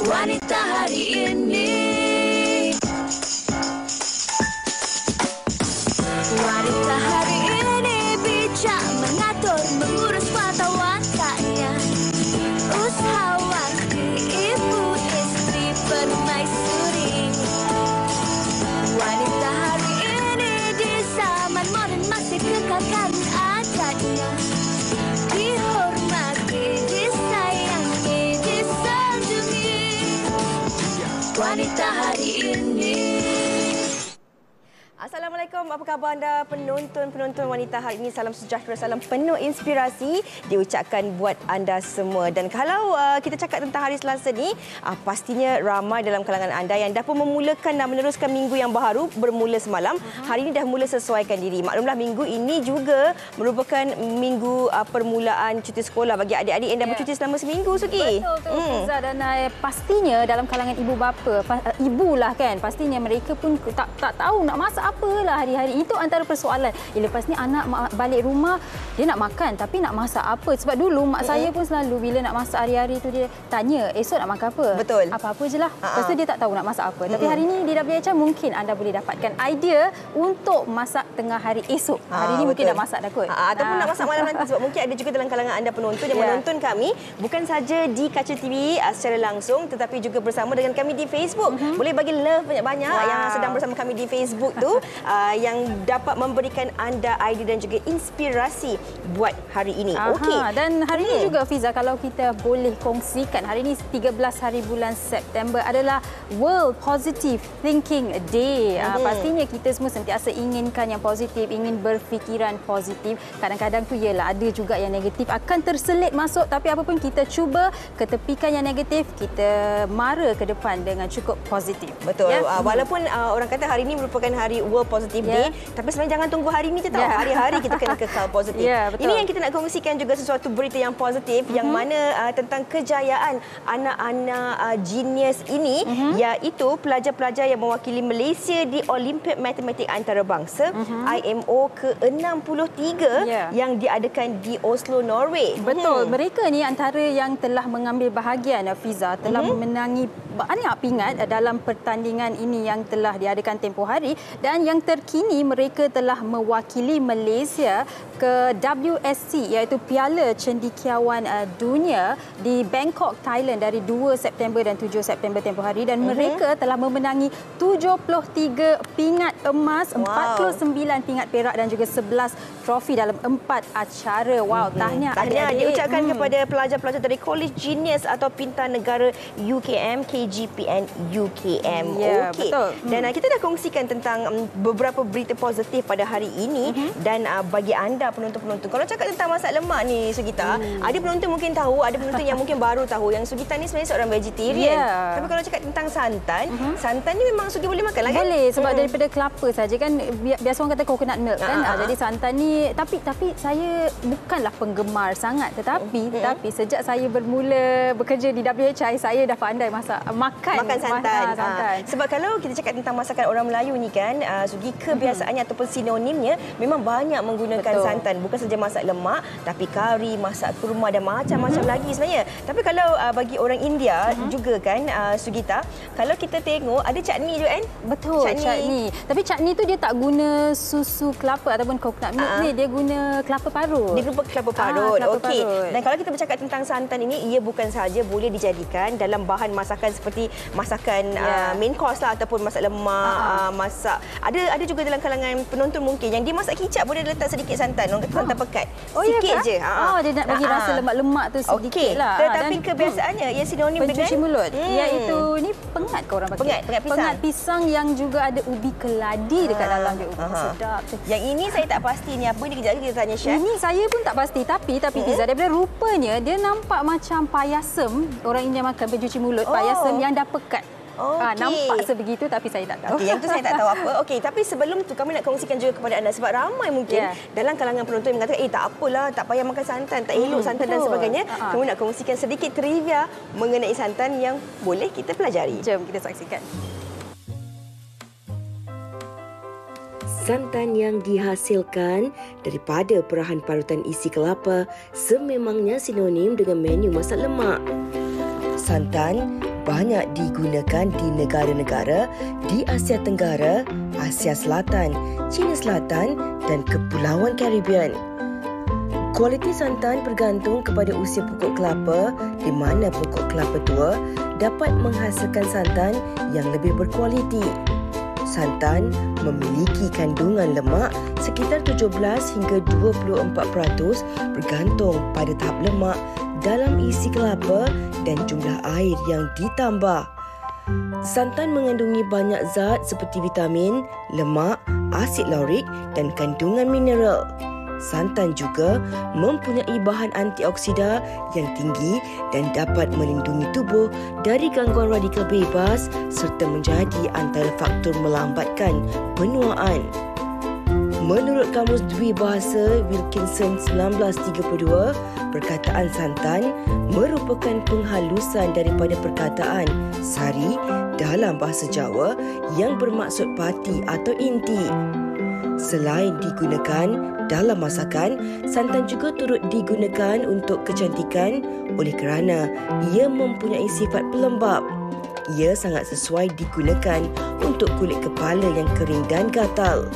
Wanita hari ini. Wanita hari ini bijak mengatur, mengurus mata wataknya. Usahawati, ibu, istri, permaisuri. Wanita hari ini di zaman modern masih kekalkan adatnya. Dihormati, disayangi, disanjungi. Wanita hari ini. Assalamualaikum, apa khabar anda penonton-penonton Wanita hari ini? Salam sejahtera, salam penuh inspirasi diucapkan buat anda semua. Dan kalau kita cakap tentang hari Selasa ni, pastinya ramai dalam kalangan anda yang dah pun memulakan dan meneruskan minggu yang baru bermula semalam. Hari ini dah mula sesuaikan diri. Maklumlah minggu ini juga merupakan minggu permulaan cuti sekolah bagi adik-adik yang dah bercuti selama seminggu, Suki. Betul tu, Fiza. Dan pastinya dalam kalangan ibu bapa, ibulah kan, pastinya mereka pun tak tahu nak masak apalah hari-hari. Itu antara persoalan. Lepas ni anak balik rumah, dia nak makan tapi nak masak apa? Sebab dulu mak saya pun selalu bila nak masak hari-hari tu dia tanya, esok nak makan apa? Betul. Apa-apa je lah. Lepas tu dia tak tahu nak masak apa. Tapi hari ni di WHR mungkin anda boleh dapatkan idea untuk masak tengah hari esok. Hari ni mungkin nak masak dah kot. Ataupun nak masak malam nanti, sebab mungkin ada juga dalam kalangan anda penonton yang menonton kami bukan saja di kaca TV secara langsung, tetapi juga bersama dengan kami di Facebook. Boleh bagi love banyak-banyak yang sedang bersama kami di Facebook tu, yang dapat memberikan anda idea dan juga inspirasi buat hari ini. Okey. Dan hari ini juga, Fiza, kalau kita boleh kongsikan, hari ini 13 hari bulan September adalah World Positive Thinking Day. Pastinya kita semua sentiasa inginkan yang positif, ingin berfikiran positif. Kadang-kadang tu ialah ada juga yang negatif akan terselit masuk, tapi apapun kita cuba ketepikan yang negatif, kita mara ke depan dengan cukup positif. Betul. Walaupun orang kata hari ini merupakan hari World Positive Day, tapi sebenarnya jangan tunggu hari ini je tau. Hari-hari kita kena kekal positif. Ini yang kita nak kongsikan juga sesuatu berita yang positif yang mana tentang kejayaan anak-anak genius ini, iaitu pelajar-pelajar yang mewakili Malaysia di Olimpiad Matematik Antarabangsa IMO ke-63 yang diadakan di Oslo, Norway. Betul. Mereka ni antara yang telah mengambil bahagian, Fiza, telah memenangi banyak pingat dalam pertandingan ini yang telah diadakan tempoh hari, dan yang terkini mereka telah mewakili Malaysia ke WSC, iaitu Piala Cendekiawan Dunia di Bangkok, Thailand dari 2 September dan 7 September tempoh hari, dan mereka telah memenangi 73 pingat emas, 49 pingat perak dan juga 11 trofi dalam 4 acara. Wow, tahniah adik-adik. Diucapkan kepada pelajar-pelajar dari College Genius atau Pintar Negara UKM, KGPN UKM. Okey. Betul. Dan kita dah kongsikan tentang beberapa berita positif pada hari ini, dan bagi anda penonton-penonton, kalau cakap tentang masak lemak ni, Sugita, ada penonton mungkin tahu, ada penonton yang mungkin baru tahu yang Sugita ni sebenarnya seorang vegetarian. Tapi kalau cakap tentang santan, santan ni memang Sugi boleh makan lah kan? Boleh, sebab daripada kelapa saja kan, biasa orang kata coconut milk kan. Jadi santan ni, tapi saya bukanlah penggemar sangat, tetapi sejak saya bermula bekerja di WHI, saya dah pandai makan santan. Sebab kalau kita cakap tentang masakan orang Melayu ni kan, Sugi, kebiasaannya ataupun sinonimnya memang banyak menggunakan santan. Bukan saja masak lemak, tapi kari, masak kurma dan macam-macam lagi sebenarnya. Tapi kalau bagi orang India juga kan, Sugita, kalau kita tengok ada chutney juga kan? Betul, chutney. Tapi chutney tu dia tak guna susu kelapa ataupun coconut milk ni, dia guna kelapa parut. Dia guna kelapa parut. Okey. Dan kalau kita bercakap tentang santan ini, ia bukan sahaja boleh dijadikan dalam bahan masakan seperti masakan main course lah, ataupun masak lemak, masak. Ada juga dalam kalangan penonton mungkin yang dia masak kicap boleh letak sedikit santan, orang kata santan pekat. Sikit je. Dia nak bagi rasa lemak-lemak tu sedikit lah. Tetapi kebiasaannya ia sinonim dengan pencuci mulut. Iaitu ni pengat ke orang panggil? Pengat pisang yang juga ada ubi keladi dekat dalam dia. Sedap. Yang ini saya tak pasti ni apa, ni kejap lagi kita tanya chef. Ini saya pun tak pasti, tapi Fiza, daripada rupanya dia nampak macam payasem. Orang India makan pencuci mulut, payasem yang dah pekat. Nampak sebegitu, tapi saya tak tahu. Yang tu saya tak tahu apa. Okey, tapi sebelum tu kami nak kongsikan juga kepada anda, sebab ramai mungkin dalam kalangan penonton yang mengatakan tak apalah, tak payah makan santan, tak elok santan dan sebagainya. Kami nak kongsikan sedikit trivia mengenai santan yang boleh kita pelajari. Jom kita saksikan. Santan yang dihasilkan daripada perahan parutan isi kelapa sememangnya sinonim dengan menu masak lemak. Santan banyak digunakan di negara-negara di Asia Tenggara, Asia Selatan, China Selatan dan Kepulauan Caribbean. Kualiti santan bergantung kepada usia pokok kelapa di mana pokok kelapa tua dapat menghasilkan santan yang lebih berkualiti. Santan memiliki kandungan lemak sekitar 17 hingga 24% bergantung pada tahap lemak dalam isi kelapa dan jumlah air yang ditambah. Santan mengandungi banyak zat seperti vitamin, lemak, asid laurik dan kandungan mineral. Santan juga mempunyai bahan antioksida yang tinggi dan dapat melindungi tubuh dari gangguan radikal bebas serta menjadi antara faktor melambatkan penuaan. Menurut Kamus Dwi Bahasa Wilkinson 1932, perkataan santan merupakan penghalusan daripada perkataan sari dalam bahasa Jawa yang bermaksud parti atau inti. Selain digunakan dalam masakan, santan juga turut digunakan untuk kecantikan oleh kerana ia mempunyai sifat pelembap. Ia sangat sesuai digunakan untuk kulit kepala yang kering dan gatal.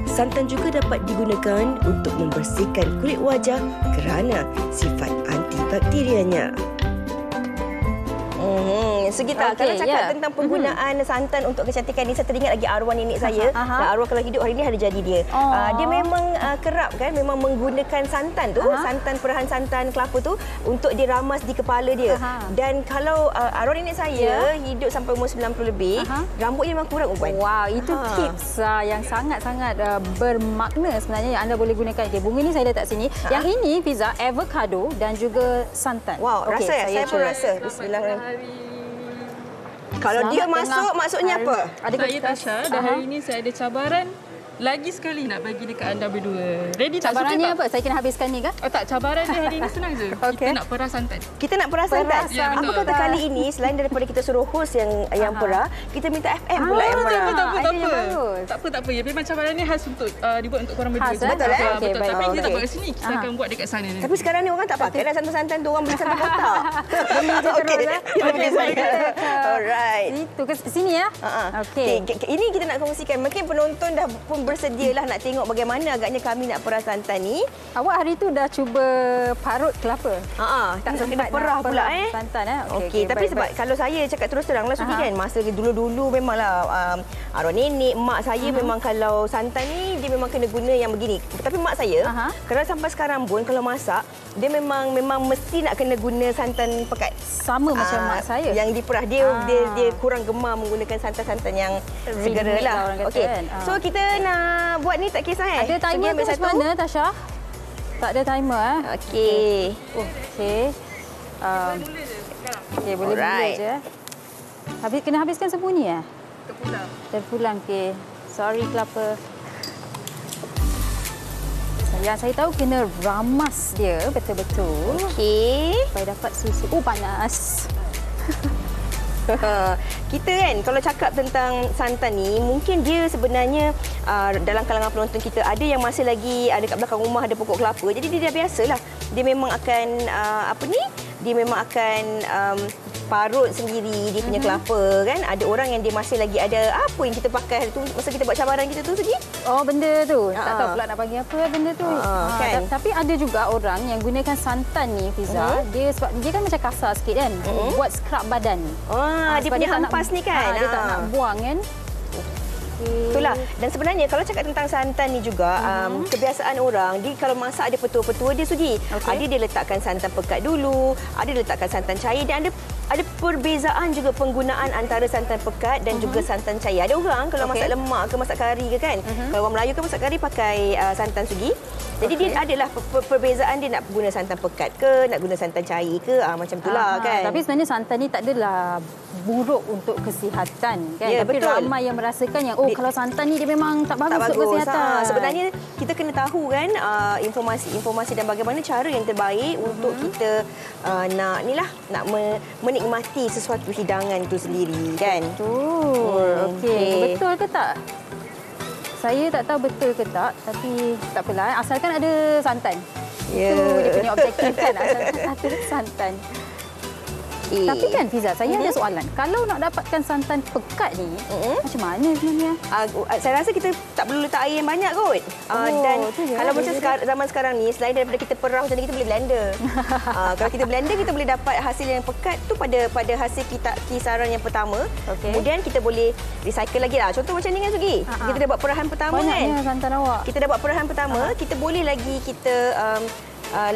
Santan juga dapat digunakan untuk membersihkan kulit wajah kerana sifat antibakterianya. So kita kalau cakap tentang penggunaan santan untuk kecantikan ni, saya teringat lagi arwah nenek saya. Dan arwah kalau hidup hari ni hari jadi dia. Dia memang kerap kan memang menggunakan santan tu, santan perahan santan kelapa tu untuk diramas di kepala dia. Dan kalau arwah nenek saya hidup sampai umur 90 lebih, rambutnya memang kurang uban. Wow, itu tips yang sangat-sangat bermakna sebenarnya yang anda boleh gunakan. Okay, bunga ni saya letak sini. Yang ini Fiza, avocado dan juga santan. Wow, rasa ya? Saya pun rasa. Bismillahirrahmanirrahim. Kalau dia masuk, maksudnya apa? Saya Tasha dan hari ini saya ada cabaran lagi sekali nak bagi dekat anda berdua. Ready tak? Cabarannya apa? Saya kena habiskan ni kah? Oh tak, cabaran dia hari ini senang je. Kita nak perah santan. Kita nak perah santan? Ya, Apa kata kali ini, selain daripada kita suruh host yang perah, kita minta FM pula yang perah. Tak apa. Ya, memang cabaran ni khas untuk dibuat untuk korang berdua. Betul, betul. Okay, Tapi kita tak buat kat sini. Kita akan buat dekat sana ni. Tapi sekarang ni orang tak pakai dah santan-santan tu. Orang beli santan kotak. Okey, kita beli saya. Alright. Itu ke sini ya? Okey. Ini kita nak kongsikan. Mungkin penonton dah pun bersedialah nak tengok bagaimana agaknya kami nak perah santan ni. Awak hari tu dah cuba parut kelapa? Tak kena perah pula santan Okey, tapi sebab kalau saya cakap terus teranglah Sudi kan, masa dulu-dulu memanglah arwah nenek, mak saya memang kalau santan ni dia memang kena guna yang begini. Tapi mak saya kerana sampai sekarang pun kalau masak dia memang mesti nak kena guna santan pekat. Sama macam mak saya. Yang diperah dia kurang gemar menggunakan santan-santan yang segera lah. Okey. So kita nak buat ni tak kisah Ada timer ke macam mana Tasha? Tak ada timer Okey. Okey. Okey, boleh mula je. Kena habiskan sembunyi Terpulang. Okey. Sorry kelapa. Yang saya tahu kena ramas dia betul-betul. Okey. Supaya dapat susu. Panas. Kita kan kalau cakap tentang santan ni, mungkin dia sebenarnya dalam kalangan penonton kita ada yang masih lagi ada kat belakang rumah ada pokok kelapa. Jadi dia dah biasalah. Dia memang akan dia memang akan parut sendiri dia punya kelapa kan. Ada orang yang dia masih lagi ada apa yang kita pakai tu masa kita buat cabaran kita tu Segi? Oh, benda tu. Tak tahu pula nak bagi apa benda tu. Kan? Tapi ada juga orang yang gunakan santan ni Fiza. Dia sebab dia kan macam kasar sikit kan. Buat scrub badan. Dia punya hampas ni kan. Dia tak nak buang kan. Itulah. Dan sebenarnya kalau cakap tentang santan ni juga, kebiasaan orang, dia kalau masak ada petua-petua dia Sudi. Ada dia letakkan santan pekat dulu, ada dia letakkan santan cair dan ada perbezaan juga penggunaan antara santan pekat dan juga santan cair. Ada orang kalau masak lemak ke masak kari ke kan, kalau orang Melayu kan masak kari pakai santan Sudi. Jadi dia adalah perbezaan dia nak guna santan pekat ke, nak guna santan cair ke, macam itulah kan. Tapi sebenarnya santan ni tak adalah buruk untuk kesihatan kan. Ya, tapi betul. Ramai yang merasakan yang kalau santan ni dia memang tak bagus untuk kesihatan. Sebenarnya kita kena tahu kan informasi dan bagaimana cara yang terbaik untuk kita nak menikmati sesuatu hidangan itu sendiri kan. Betul. Okey. Betul ke tak? Saya tak tahu betul ke tak, tapi tak apalah. Asalkan ada santan. Itu dia punya objektif kan, asalkan ada santan. Okey. Tapi kan Fiza, saya ada soalan. Kalau nak dapatkan santan pekat ni, macam mana sebenarnya? Saya rasa kita tak perlu letak air yang banyak kot. Dan kalau macam zaman sekarang ni, selain daripada kita perah macam ni, kita boleh blender. Kalau kita blender, kita boleh dapat hasil yang pekat tu pada hasil kisaran yang pertama. Kemudian kita boleh recycle lagi lah. Contoh macam ni kan Sugi. Kita dah buat perahan pertama kan. Banyaknya santan awak. Kita dah buat perahan pertama, kita boleh lagi kita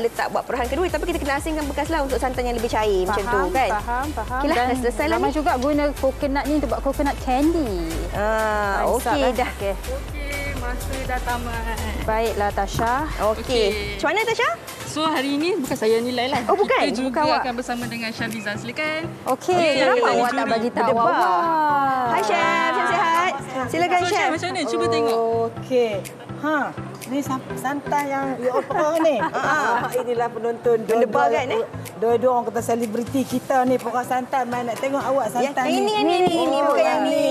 letak buat perahan kedua, tapi kita kena asingkan bekas lah untuk santan yang lebih cair macam tu kan. Faham. Okay lah, dah selesai lah Ramai ni. juga guna coconut ni untuk buat coconut candy. Okey dah. Okey. Masa dah tamat. Baiklah Tasha. Okey. Macam mana Tasha? So hari ini bukan saya nilai lah. Oh, bukan? Kita juga Bukan awak. akan bersama dengan Chef Liza. Silakan. Okey, Kenapa awak juri? tak bagi tahu Berdebar. awak? Hai Chef, sihat? Silakan So Chef. Chef, macam mana? Cuba tengok. Okey. Ni santan yang you all perah ni. Inilah penonton. Berdebar kan, Dua-dua orang kata selebriti kita ni perah santan. Main nak tengok awak santan Yang ni. ini bukan yang ni.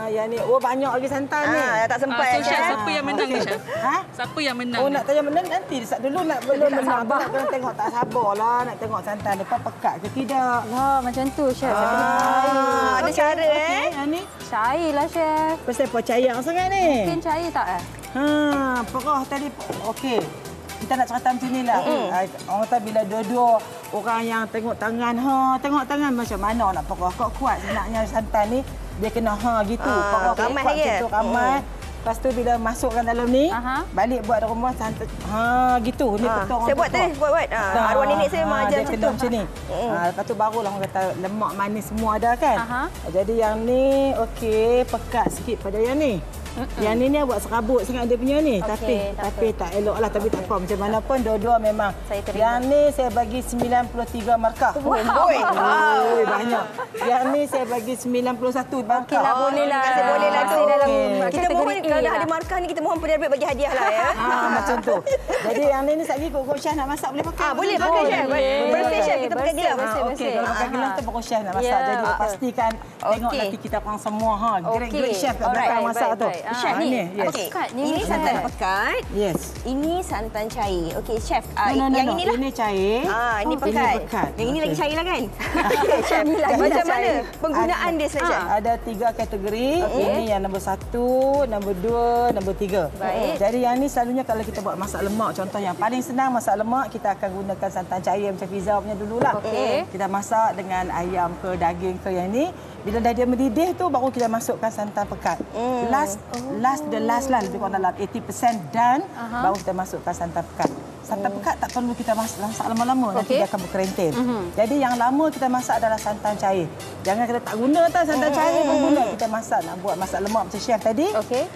Yang ni. Oh, banyak lagi santan ni. Tak sempat So ya Chef, Chef. siapa yang menang ni Chef? Ha? Siapa yang menang? Oh, nak tanya menang nanti. Dulu belum menang. Nak kena tengok tak sabarlah nak tengok santan depan pekat ke tidak. Wah, macam tu Chef. Ada cara Yang ni. Cair lah Chef. Pasal percaya sangat ni. Mungkin cair tak Perah tadi. Okey. Kita nak cerita macam ni lah. Orang kata bila dua-dua orang yang tengok tangan, tengok tangan macam mana nak perah. Kok kuat sebenarnya santan ni, dia kena gitu. Perah ramai kuat lagi. macam tu, ramai. Lepas tu bila masukkan dalam ni, balik buat di rumah santan. Gitu. Ni betul. Saya buat tadi, buat. Arwah nenek saya memang ajar dia macam tu. ni. Lepas tu barulah orang kata lemak manis semua dah kan. Jadi yang ni okey, pekat sikit pada yang ni. Yang ni buat serabut sangat dia punya ni. Tapi tak elok lah. Tapi tak apa. Macam mana pun dua-dua memang. Yang ni saya bagi 93 markah. Wow. Banyak. Yang ni saya bagi 91 markah. Okeylah, boleh lah. Boleh lah tu. Kita kategori mohon A kalau dah lah. ada markah ni, kita mohon penerbit bagi hadiah lah ya. Macam tu. Jadi yang ni sekali Kok Syah nak masak boleh pakai. Boleh pakai Chef. Bersih Chef, kita pakai gelang. Okey, kalau pakai gelang tu Kok Syah nak masak. Jadi pastikan tengok nanti kita orang semua great chef kat belakang masak tu. Chef ni. Yes. Okey. Pekat ni Ini macam santan mana? pekat. Yes. Ini santan cair. Okey Chef, No. yang inilah. Ini cair. Ini pekat. Ini pekat. Yang ini Okey. lagi cair lah kan? Okey Chef. Macam mana penggunaan dia sebenarnya Chef? Ada 3 kategori. Ini yang nombor 1, nombor 2, nombor 3. Baik. Jadi yang ni selalunya kalau kita buat masak lemak, contoh yang paling senang masak lemak, kita akan gunakan santan cair macam Fiza punya dululah. Okey. Kita masak dengan ayam ke daging ke yang ni. Bila dah dia mendidih tu baru kita masukkan santan pekat. Last lah lebih kurang dalam 80% dan baru kita masukkan santan pekat. Santan pekat tak perlu kita masak lama-lama, nanti dia akan berkerentin. Jadi yang lama kita masak adalah santan cair. Jangan kita tak guna santan cair pun guna. Kita masak nak buat masak lemak macam chef tadi.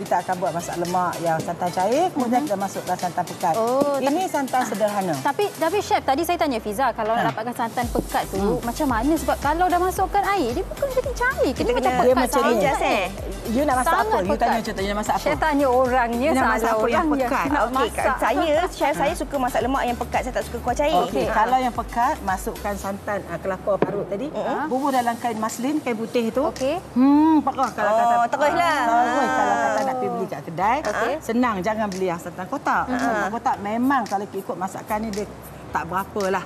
Kita akan buat masak lemak yang santan cair, kemudian kita masukkan santan pekat. Ini santan sederhana. Tapi chef, tadi saya tanya Fiza, kalau nak dapatkan santan pekat tu macam mana? Sebab kalau dah masukkan air, dia bukan jadi cair. Kita macam Dia pekat macam ni. sangat. You nak masak Sangat apa? You pekat. tanya contoh, you nak masak apa? Chef tanya orangnya, Dia nak masak salah apa yang orangnya. pekat? Nak Okey, masak. Chef saya suka masak lemak yang pekat. Saya tak suka kuah cair. Okey, kalau yang pekat, masukkan santan kelapa parut tadi. Bubur dalam kain maslin, kain putih tu. Okey. Perah kalau kata. teruslah. Terus kalau kata nak pergi beli kat kedai, senang, jangan beli yang santan kotak. Santan kotak memang kalau ikut masakan ni dia tak berapa lah.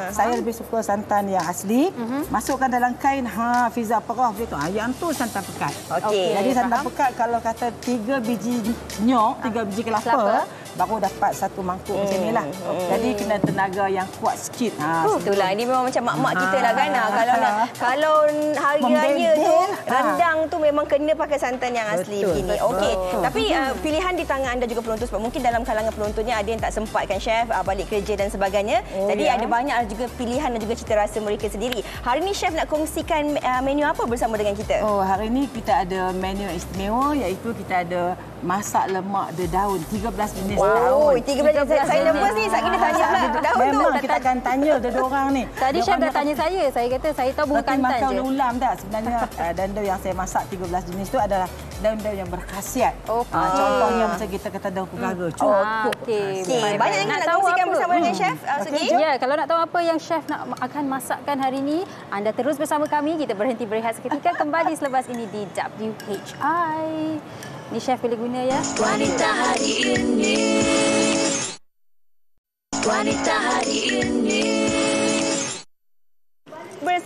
Saya lebih suka santan yang asli. Masukkan dalam kain, Fiza perah begitu. Yang tu santan pekat. Okey. Jadi santan pekat kalau kata 3 biji nyok, 3 biji kelapa, baru dapat 1 mangkuk macam ni lah. Jadi kena tenaga yang kuat sikit. Itulah, ini memang macam mak-mak kita lah kan. Kalau hari raya tu, rendang tu memang kena pakai santan yang asli begini. Okey. Tapi pilihan di tangan anda juga penonton, sebab mungkin dalam kalangan penontonnya ada yang tak sempat kan chef balik kerja dan sebagainya. Jadi ada banyak juga pilihan dan juga cita rasa mereka sendiri. Hari ni chef nak kongsikan menu apa bersama dengan kita? Hari ni kita ada menu istimewa, iaitu kita ada masak lemak daun 13 jenis daun. 13 jenis. Saya nervous ni, saya kena tanya pula daun tu. Memang kita akan tanya dua orang ni. Tadi chef dah tanya saya. Saya kata saya tahu bukan Tapi kantan makan je. ulam dah. Sebenarnya daun-daun yang saya masak 13 jenis tu adalah daun-daun yang berkhasiat. Contohnya macam kita kata daun pegara. Cukup. Okey. Banyak yang nak kongsikan bersama dengan chef Sugi. Ya, kalau nak tahu apa yang chef akan masakkan hari ini, anda terus bersama kami. Kita berhenti berehat seketika, kembali selepas ini di WHI. Ni chef boleh guna ya. Wanita hari ini. Wanita hari ini.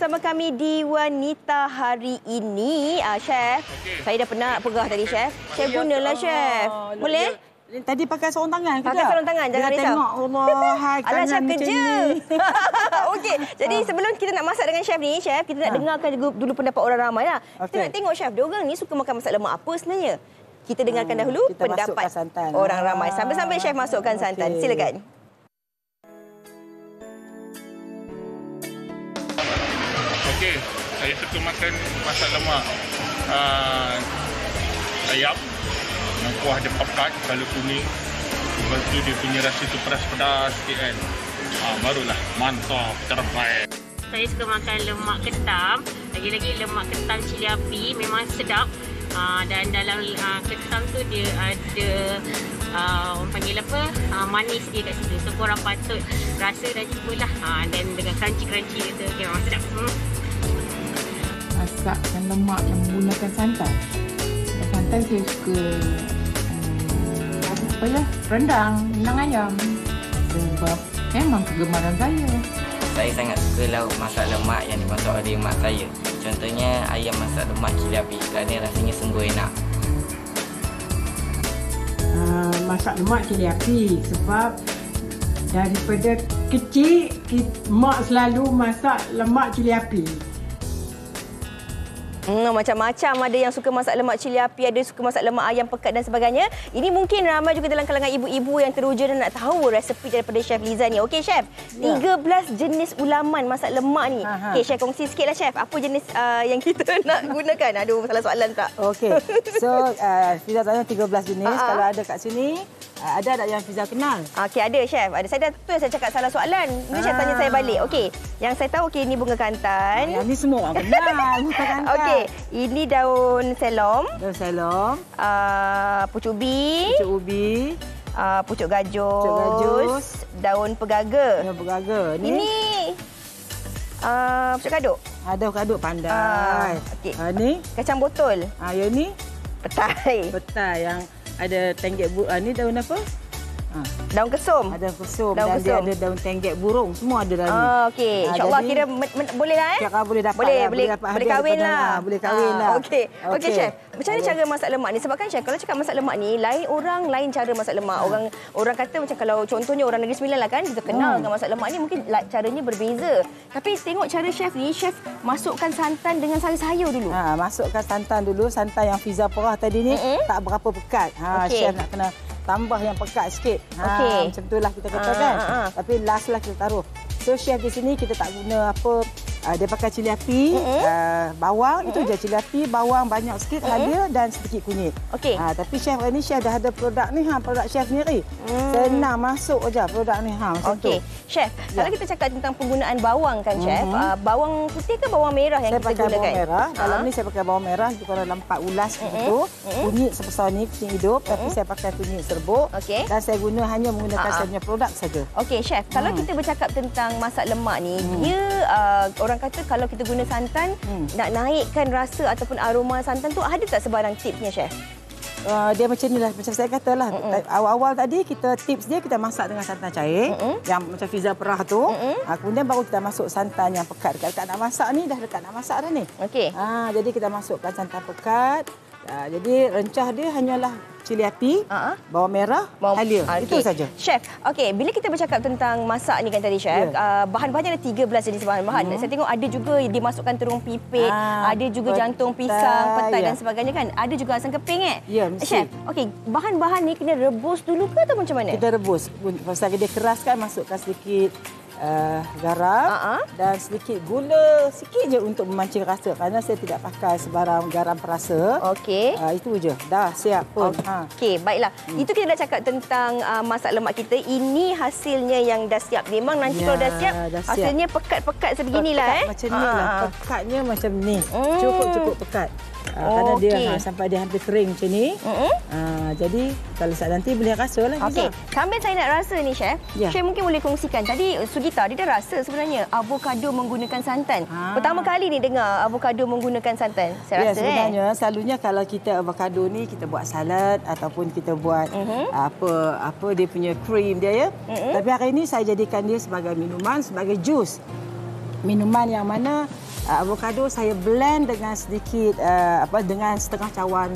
bersama kami di Wanita hari ini. Chef, saya dah pernah pegah tadi, Chef. Chef gunalah, Chef. Boleh? Tadi pakai seorang tangan ke? Pakai seorang tangan, jangan risau. Tengok, Allah, alah, Chef kerja. Okey, jadi sebelum kita nak masak dengan Chef ni, Chef, kita nak dengarkan dulu pendapat orang ramai lah. Kita nak tengok, Chef, diorang ni suka makan masak lemak apa sebenarnya? Kita dengarkan dahulu pendapat orang ramai. Sambil-sambil Chef masukkan santan. Silakan. Okey, saya suka makan masak lemak ayam. Yang kuah dia pekat, kalau kuning. Lepas tu dia punya rasa tu pedas-pedas sikit kan. Barulah mantap, terbaik. Saya suka makan lemak ketam. Lagi-lagi lemak ketam cili api memang sedap. Dan dalam ketam tu dia ada orang panggil apa? Manis dia kat situ. So korang patut rasa dan cubalah. Dan dengan crunchy-crunchy gitu, memang sedap. Masakkan lemak yang menggunakan santan. Santan saya suka rendang ayam. Sebab memang kegemaran saya. Saya sangat suka lauk masak lemak yang dimasak oleh mak saya. Contohnya ayam masak lemak cili api kerana rasanya sungguh enak. Masak lemak cili api sebab daripada kecil mak selalu masak lemak cili api. Macam-macam, ada yang suka masak lemak cili api, ada suka masak lemak ayam pekat dan sebagainya. Ini mungkin ramai juga dalam kalangan ibu-ibu yang teruja dan nak tahu resepi daripada Chef Liza ni. Okey, Chef, 13 jenis ulaman masak lemak ni. Okey, Chef, kongsi sikitlah, Chef. Apa jenis yang kita nak gunakan? Aduh, salah soalan tak? Okey, so Fiza tanya 13 jenis. Kalau ada kat sini, ada tak yang Fiza kenal? Okey, ada, Chef. Ada. Saya dah tu yang saya cakap salah soalan. Ini Chef tanya saya balik. Okey, yang saya tahu, okey, ini bunga kantan. Yang ni semua orang kenal, bunga kantan. Okey. Ini daun selom. Daun selom. Pucuk ubi. Pucuk ubi. Pucuk gajus. Daun pegaga. Daun pegaga. Ini pucuk kaduk. Daun kaduk pandai. Okey. Ni kacang botol. Yang ni petai. Petai yang ada tenggek ni daun apa? Daun kesum. Ada kesum dan dia ada daun tenggek burung. Semua ada dalam ni. Okey. InsyaAllah kira boleh lah Kira boleh dapat. Boleh kahwin lah. Boleh kahwin lah. Okey. Okey, Chef. Macam mana cara masak lemak ni? Sebab kan, Chef, kalau cakap masak lemak ni, lain orang, lain cara masak lemak. Orang kata macam kalau contohnya orang Negeri Sembilan lah kan, kita kenal dengan masak lemak ni, mungkin caranya berbeza. Tapi tengok cara Chef ni, Chef masukkan santan dengan sayur-sayur dulu. Masukkan santan dulu. Santan yang Fiza perah tadi ni tak berapa pekat. Chef nak kena tambah yang pekat sikit. Macam itulah kita katakan. Tapi last lah kita taruh. So Chef di sini kita tak guna apa. Dia pakai cili api, bawang, itu je cili api, bawang banyak sikit, halia dan sedikit kunyit. Okey. Tapi Chef ni Chef dah ada produk ni, produk Chef sendiri. Senang masuk aja produk ni. Okey. Chef, kalau kita cakap tentang penggunaan bawang kan, Chef, bawang putih ke bawang merah yang kita gunakan? Saya pakai bawang merah. Dalam ni saya pakai bawang merah kurang dalam 4 ulas begitu. Kunyit sebesar ni, kunyit hidup, tapi saya pakai kunyit serbuk. Dan saya hanya menggunakan saya punya produk saja. Okey, Chef, kalau kita bercakap tentang masak lemak ni, dia orang kata kalau kita guna santan, nak naikkan rasa ataupun aroma santan tu, ada tak sebarang tipsnya, Chef? Dia macam ni lah, macam saya katalah. Awal-awal tadi kita tips dia, kita masak dengan santan cair yang macam Fiza perah tu. Kemudian baru kita masuk santan yang pekat. Dekat nak masak ni, dah dekat nak masak dah ni. Okey. Jadi kita masukkan santan pekat. Jadi rencah dia hanyalah cili api, bawang merah, halia. Itu saja. Chef, okey, bila kita bercakap tentang masak ni kan tadi, Chef, bahan-bahannya ada 13 jenis bahan-bahan. Saya tengok ada juga dimasukkan terung pipit, ada juga jantung pisang, petai dan sebagainya kan. Ada juga asam keping Ya, mesti. Chef, okey, bahan-bahan ni kena rebus dulu ke atau macam mana? Kita rebus. Pasal dia keras kan, masukkan sedikit garam dan sedikit gula sikit je untuk memancing rasa kerana saya tidak pakai sebarang garam perasa. Okey. Itu je. Dah siap pun. Okey, baiklah. Itu kita dah cakap tentang masak lemak kita. Ini hasilnya yang dah siap. Memang nanti kalau dah siap, hasilnya pekat-pekat sebeginilah. Macam ni lah. Pekatnya macam ni. Cukup-cukup pekat. Kerana dia sampai dia hampir kering macam ni. Jadi kalau saat nanti boleh rasa lah. Okey. Sambil saya nak rasa ni, Chef. Chef mungkin boleh kongsikan. Tadi Sugita dia dah rasa sebenarnya avokado menggunakan santan. Pertama kali ni dengar avokado menggunakan santan. Saya rasa sebenarnya selalunya kalau kita avokado ni kita buat salad ataupun kita buat apa dia punya cream dia ya. Tapi hari ini saya jadikan dia sebagai minuman, sebagai jus. Minuman yang mana Avocado saya blend dengan sedikit dengan setengah cawan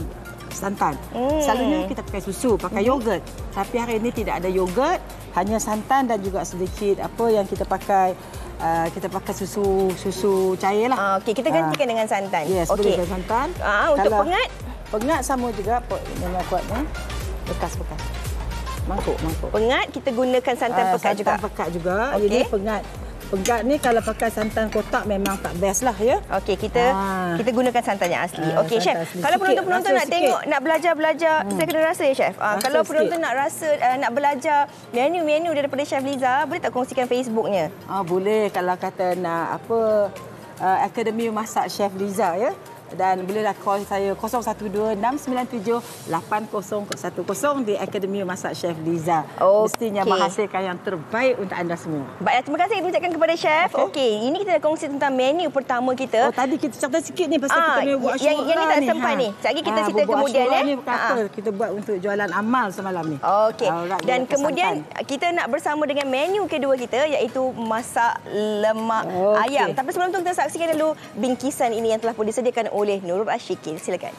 santan. Selalunya kita pakai susu, pakai yogurt. Tapi hari ini tidak ada yogurt, hanya santan dan juga sedikit yang kita pakai susu cair lah. Okey, kita gantikan dengan santan. Yes, boleh dengan santan. Untuk pengat? Pengat sama juga memang kuatnya. Bekas-bekas. Mangkuk. Pengat kita gunakan santan pekat juga. Santan pekat juga. Ini pengat. Pegat ni kalau pakai santan kotak memang tak best lah ya. Okey, kita gunakan santan yang asli. Okey, chef. Kalau penonton-penonton nak tengok, nak belajar, saya kena rasa ya, chef. Kalau penonton nak belajar menu-menu daripada Chef Liza, boleh tak kongsikan Facebooknya? Boleh kalau kata nak Akademi Masak Chef Liza ya. Dan bolehlah call saya 012-697-8010 di Akademi Masak Chef Liza. Mestinya menghasilkan yang terbaik untuk anda semua. Baik, terima kasih kita ucapkan kepada chef. Okey, ini kita nak kongsi tentang menu pertama kita. Tadi kita cerita sikit ni pasal kita punya buat yang ni tak sempat ni. Sekejap lagi kita cerita kemudian ni kita buat untuk jualan amal semalam ni. Okey. Dan kemudian kita nak bersama dengan menu kedua kita iaitu masak lemak ayam. Tapi sebelum tu kita saksikan dulu bingkisan ini yang telah pun disediakan oleh Nurul Ashikin. Silakan.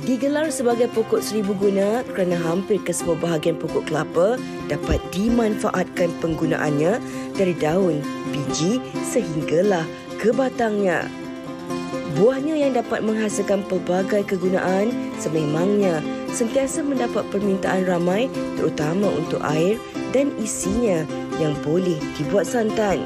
Digelar sebagai pokok seribu guna kerana hampir kesemua bahagian pokok kelapa dapat dimanfaatkan penggunaannya dari daun, biji sehinggalah ke batangnya. Buahnya yang dapat menghasilkan pelbagai kegunaan sememangnya sentiasa mendapat permintaan ramai terutama untuk air dan isinya yang boleh dibuat santan.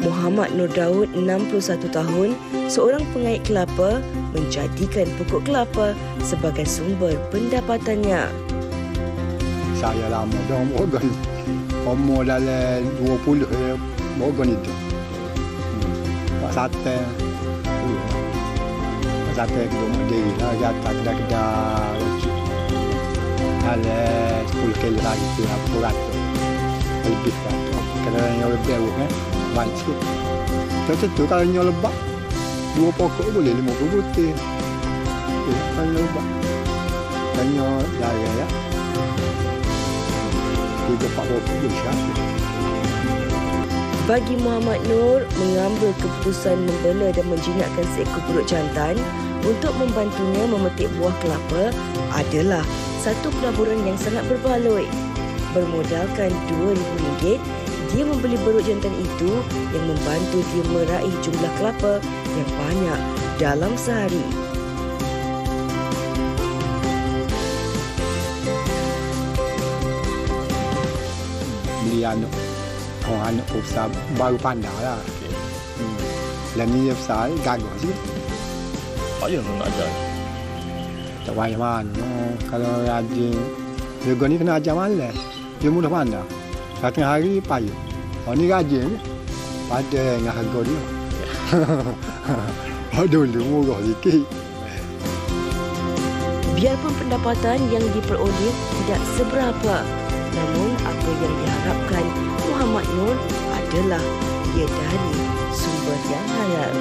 Muhammad Nur Daud, 61 tahun, seorang pengait kelapa, menjadikan pokok kelapa sebagai sumber pendapatannya. Saya lama dah berorgan. Umur dalam 20 berorgan itu. Buat sate. Buat sate ke rumah diri lah. Jatah kedai-kedai. Dalam 10 kilo lagi tu, 100. Lebih kan. Kerana yang lebih kan. Banyak sikit. Tentu kalau nyawa lebak, 2 pokok boleh 50 butir. Kalau lebak. Kalau nyawa jaya ya. 3-4 pokok boleh siapa. Bagi Muhammad Nur, mengambil keputusan membela dan menjinakkan seekor buruk jantan untuk membantunya memetik buah kelapa adalah satu pelaburan yang sangat berbaloi. Bermodalkan RM2,000, dia membeli beruk jantan itu yang membantu dia meraih jumlah kelapa yang banyak dalam sehari. Beli anak besar baru pandai lah. Dan ni dia besar, gagal sikit. Payah nak ajar. Tak payah mana. Kalau rajin, dia ni kena ajar malas. Dia mudah pandai. Satu hari payah. Ni rajin je. Pada dengan harga dia. Dulu murah sikit. Biarpun pendapatan yang diperoleh tidak seberapa, namun apa yang diharapkan Muhammad Nur adalah ia dari sumber yang halal.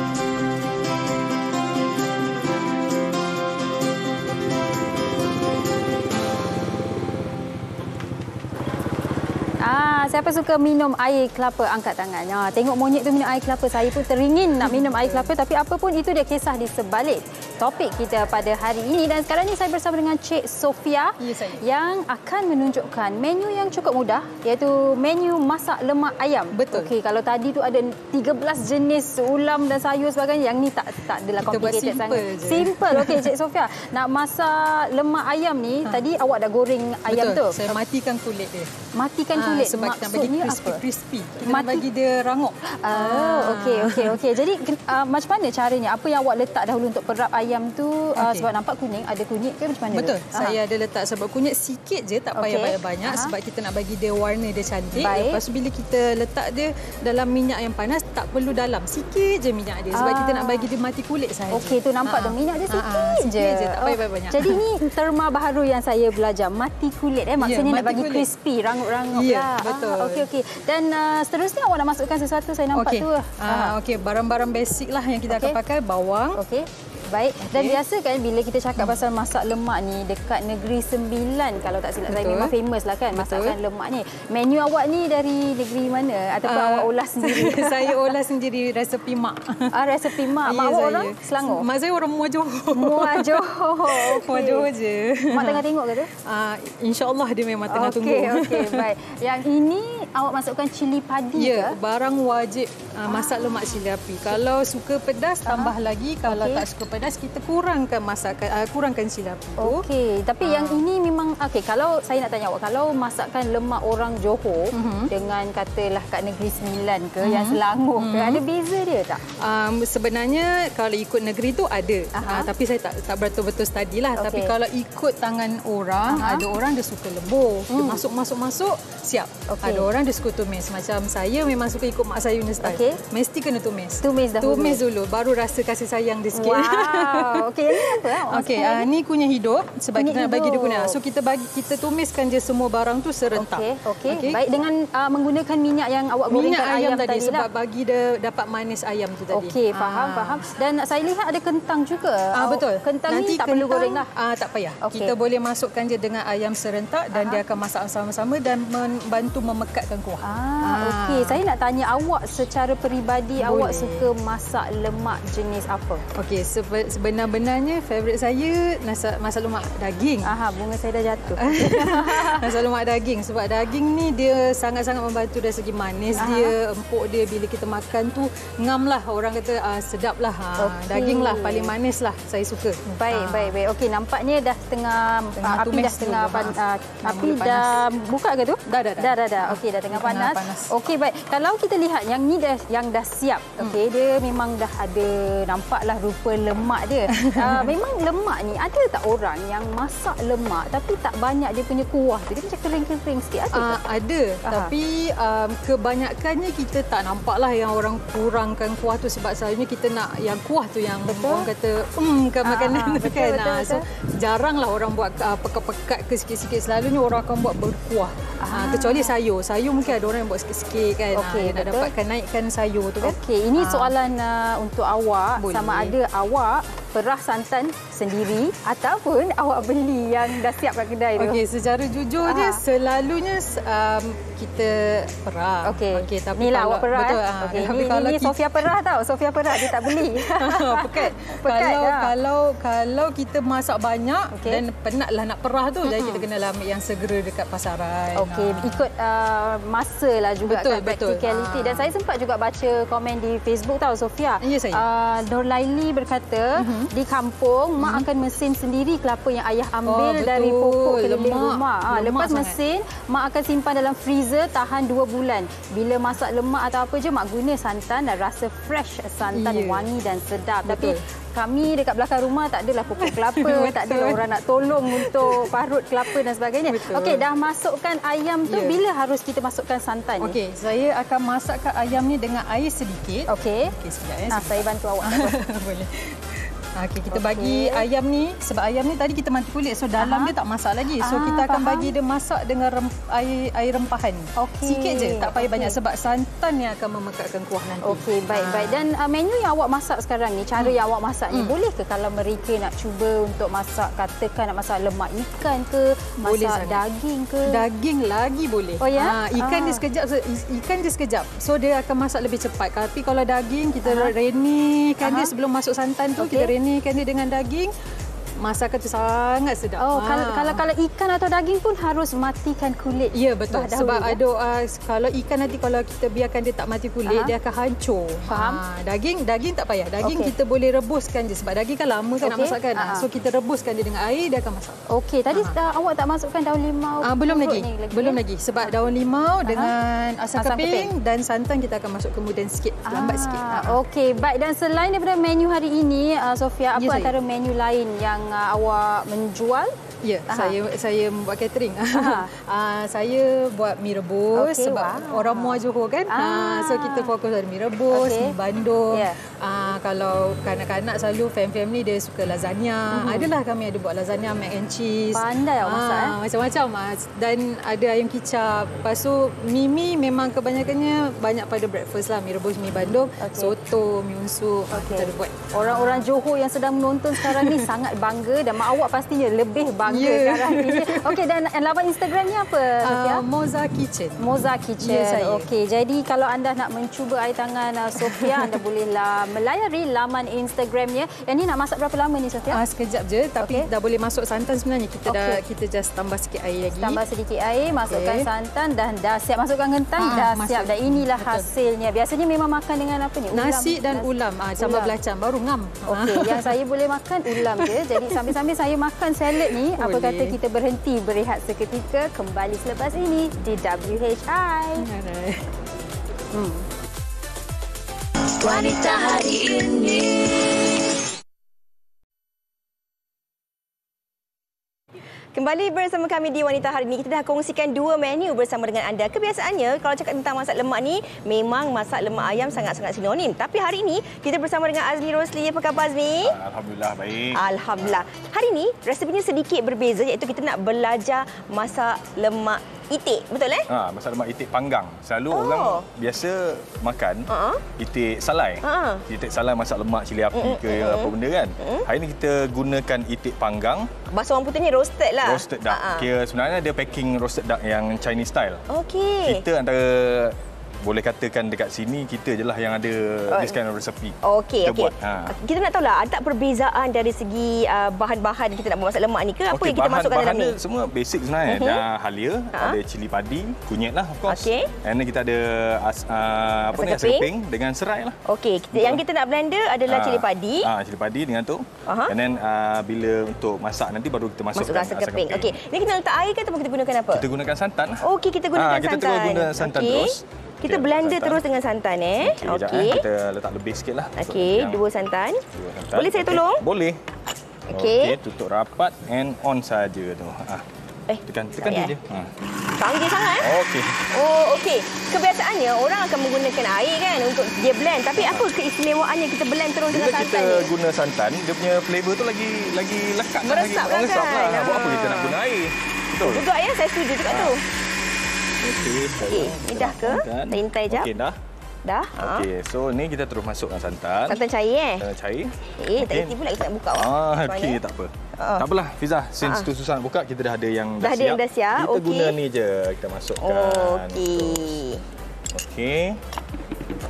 Siapa suka minum air kelapa angkat tangan. Tengok monyet tu minum air kelapa, saya pun teringin nak minum air kelapa, tapi apa pun itu dia kisah di sebalik topik kita pada hari ini. Dan sekarang ni saya bersama dengan Cik Sofia yang akan menunjukkan menu yang cukup mudah, iaitu menu masak lemak ayam. Betul. Okey, kalau tadi tu ada 13 jenis ulam dan sayur sebagainya, yang ni tak adalah complicated sangat. Simple. Okey, Cik Sofia, nak masak lemak ayam ni, tadi awak dah goreng ayam tu. Saya matikan kulit dia. Matikan kulit. Sebab kita nak bagi crispy. Kita nak bagi dia rangup. Okey. Jadi macam mana caranya? Apa yang awak letak dahulu untuk perap ayam tu? Sebab nampak kuning, ada kunyit ke macam mana? Betul. Saya ada letak sebab kunyit sikit je, tak payah banyak sebab kita nak bagi dia warna dia cantik. Lepas tu bila kita letak dia dalam minyak yang panas, tak perlu dalam, sikit je minyak dia sebab kita nak bagi dia mati kulit sahaja. Okey, tu nampak tu minyak dia sikit je. Tak payah banyak. Jadi ni terma baharu yang saya belajar, mati kulit maksudnya nak bagi crispy, rangup-rangup lah. Betul. Okey. Dan seterusnya awak nak masukkan sesuatu, saya nampak tu. Okey, barang-barang basic lah yang kita akan pakai. Bawang. Okey. Baik. Dan biasa kan bila kita cakap pasal masak lemak ni dekat Negeri Sembilan, kalau tak silap saya, memang famous lah kan masakan lemak ni. Menu awak ni dari negeri mana ataupun awak olah sendiri? Saya olah sendiri resepi mak. Resepi mak. Mak awak orang Selangor? Mak saya orang Muar Johor. Muar Johor. Muar Johor je. Mak tengah tengok ke tu? InsyaAllah dia memang tengah tunggu. Okey, baik. Yang ini awak masukkan cili padi ke? Barang wajib masak lemak cili api. Kalau suka pedas tambah lagi, kalau tak suka pedas kita kurangkan cili api tu. Okey, tapi yang ini memang kalau saya nak tanya awak, kalau masakan lemak orang Johor dengan katalah kat Negeri Sembilan ke yang Selangor ke, ada beza dia tak? Sebenarnya kalau ikut negeri tu ada. Tapi saya tak betul-betul study lah. Tapi kalau ikut tangan orang, ada orang dia suka lebur. Dia masuk siap. Ada orang dia suka tumis. Macam saya memang suka ikut mak saya punya style. Mesti kena tumis. Tumis dulu baru rasa kasih sayang dia sikit. Wow. Okey, ini apa? Ni kunyit hidup sebab kita nak bagi dia kunyit. So kita tumiskan je semua barang tu serentak. Okey. Baik, dengan menggunakan minyak yang awak gorengkan ayam tadi sebab bagi dia dapat manis ayam tu tadi. Okey, faham. Dan saya lihat ada kentang juga. Betul. Kentang ni tak perlu goreng lah. Tak payah. Kita boleh masukkan je dengan ayam serentak dan dia akan masak sama-sama dan membantu memekatkan kuah. Okey, saya nak tanya awak secara peribadi, awak suka masak lemak jenis apa? Okey, sebenarnya favourite saya masak lemak daging. Bunga saya dah jatuh. Masak lemak daging sebab daging ni dia sangat-sangat membantu dari segi manis dia, empuk dia bila kita makan tu ngam lah, orang kata sedap lah. Daging lah paling manis lah saya suka. Baik. Okey, nampaknya dah setengah api dah setengah api dah buka ke tu? Dah. Okey, dah tengah panas. Okey, baik. Kalau kita lihat yang ni yang dah siap. Okey, dia memang dah ada nampaklah rupa lemak dia. Memang lemak ni ada tak orang yang masak lemak tapi tak banyak dia punya kuah tu? Dia macam kering-kering sikit ada tak? Ada. Tapi kebanyakannya kita tak nampaklah yang orang kurangkan kuah tu sebab selalunya kita nak yang kuah tu yang orang kata ke makanan tu kan. So jaranglah orang buat pekat-pekat ke sikit-sikit. Selalunya orang akan buat berkuah. Kecuali sayur. Sayur mungkin ada orang yang buat sikit-sikit kan. Nak dapatkan naikkan sayur tu kan. Okey, ini soalan untuk awak. Boleh. Sama ada awak perah santan sendiri ataupun awak beli yang dah siap kat kedai tu. Okey, secara jujur dia selalunya kita perah. Okey, tapi inilah awak perah. Betul. Tapi kalau Sofia perah tau. Sofia perah dia tak beli. Pekat. Kalau kita masak banyak dan penatlah nak perah tu, jadi kita kena ambil yang segera dekat pasaran. Okey, ikut masa lah juga kan, practicality. Dan saya sempat juga baca komen di Facebook tau Sofia. Ya, saya. Nur Laili berkata di kampung mak akan mesin sendiri kelapa yang ayah ambil dari pokok keliling rumah. Lepas mesin, mak akan simpan dalam freezer tahan 2 bulan. Bila masak lemak atau apa je mak guna santan dan rasa fresh santan, wangi dan sedap. Tapi kami dekat belakang rumah tak adalah pokok kelapa, tak ada orang nak tolong untuk parut kelapa dan sebagainya. Okey, dah masukkan ayam tu, bila harus kita masukkan santan ni? Okey, saya akan masakkan ayam ni dengan air sedikit. Okey. Sekejap saya bantu awak. Boleh. Okey, kita bagi ayam ni, sebab ayam ni tadi kita mati kulit, so dalam dia tak masak lagi. So kita akan bagi dia masak dengan air rempahan. Sikit je, tak payah banyak sebab santan yang akan memekatkan kuah nanti. Okey, baik. Dan menu yang awak masak sekarang ni, cara yang awak masak ni, boleh ke kalau mereka nak cuba untuk masak, katakan nak masak lemak ikan ke, masak daging ke? Daging lagi boleh. Oh ya? Ikan dia sekejap. So dia akan masak lebih cepat. Tapi kalau daging kita renikan dia sebelum masuk santan tu, kita renikan dia dengan daging. Masakan tu sangat sedap. Kalau ikan atau daging pun harus matikan kulit. Ya, betul. Sebab ada kalau ikan nanti kalau kita biarkan dia tak mati kulit, dia akan hancur. Faham? Daging tak payah. Daging kita boleh rebuskan je sebab daging kan lama kan nak masakkan. So kita rebuskan dia dengan air, dia akan masak. Okey, tadi awak tak masukkan daun limau? Belum lagi. Sebab daun limau dengan asam keping dan santan kita akan masuk kemudian sikit, lambat sikit. Okey, baik. Dan selain daripada menu hari ini, Sofia, apa antara menu lain yang awak menjual? Ya, saya membuat catering. Saya buat mie rebus sebab orang Muar Johor kan. So kita fokus pada mie rebus, mie bandung. Kalau kanak-kanak selalu family dia suka lasagna. Adalah kami ada buat lasagna, mac and cheese. Pandai awak masak macam-macam. Dan ada ayam kicap. Lepas tu mie memang kebanyakannya banyak pada breakfast lah. Mie rebus, mie bandung, soto, mie unsur. Kita ada buat. Orang-orang Johor yang sedang menonton sekarang ni sangat bangga dan mak awak pastinya lebih bangga sekarang ni. Okey, dan laman Instagramnya apa? Moza Kitchen. Moza Kitchen. Okey, jadi kalau anda nak mencuba air tangan Sofia, anda bolehlah melayari laman Instagramnya. Yang ni nak masak berapa lama ni, Sofia? Sekejap je, tapi dah boleh masuk santan sebenarnya. Kita just tambah sikit air lagi. Tambah sedikit air, masukkan santan dan dah siap. Masukkan kentang, dah siap. Dan inilah hasilnya. Biasanya memang makan dengan apa ni? Nasi dan ulam. Sambal belacan, baru ngam. Okey, yang saya boleh makan ulam je. Jadi sambil-sambil saya makan salad ni, apa kata kita berhenti berehat seketika, kembali selepas ini di WHI. Wanita hari ini. Kembali bersama kami di Wanita Hari ini. Kita dah kongsikan 2 menu bersama dengan anda. Kebiasaannya kalau cakap tentang masak lemak ni, memang masak lemak ayam sangat-sangat sinonim. Tapi hari ini kita bersama dengan Azmi Rosli. Apa khabar Azmi? Alhamdulillah baik. Alhamdulillah. Hari ini resepinya sedikit berbeza, iaitu kita nak belajar masak lemak itik. Betul masak lemak itik panggang. Selalu orang biasa makan itik salai. Itik salai masak lemak cili api ke apa benda kan. Hari ini kita gunakan itik panggang. Bahasa orang putihnya roasted lah. Roasted duck. Kira sebenarnya dia packing roasted duck yang Chinese style. Okey. Kita antara boleh katakan dekat sini kita je lah yang ada this kind of recipe. Okey. Kita nak tahu lah, ada tak perbezaan dari segi bahan-bahan kita nak masak lemak ni ke? Apa yang kita masukkan dalam ni? Bahan-bahan semua basic sebenarnya. Ada halia, ada cili padi, kunyit lah of course. And then kita ada asam keping dengan serai lah. Okey, yang kita nak blender adalah cili padi. Cili padi dengan tu. And then bila untuk masak nanti baru kita masukkan asam keping. Okey, ni kita letak air ke ataupun kita gunakan apa? Kita gunakan santan lah. Okey, kita gunakan santan. Kita terus guna santan terus. Kita blender terus dengan santan Okey. Kita letak lebih sikitlah. Okey, 2 santan. Boleh saya tolong? Boleh. Okey, tutup rapat and on saja tu. Tekan dia je. Canggih sangat. Okey. Okey. Kebiasaannya orang akan menggunakan air kan untuk dia blend, tapi apa keistimewaannya kita blend terus dengan santan ni? Bila kita guna santan, dia punya flavor tu lagi lekat, meresap lah kan. Buat apa kita nak guna air? Betul. Juga saya setuju juga tu. Okey, ni dah ke? Tintai jap. Okey, dah. Okey, so ni kita terus masukkan santan. Santan cair Santan cair. Tak reti pula kita nak buka. Okey, tak apa. Tak apalah, Fiza. Since tu susah nak buka, kita dah ada yang dah siap. Kita guna ni je. Kita masukkan. Okey.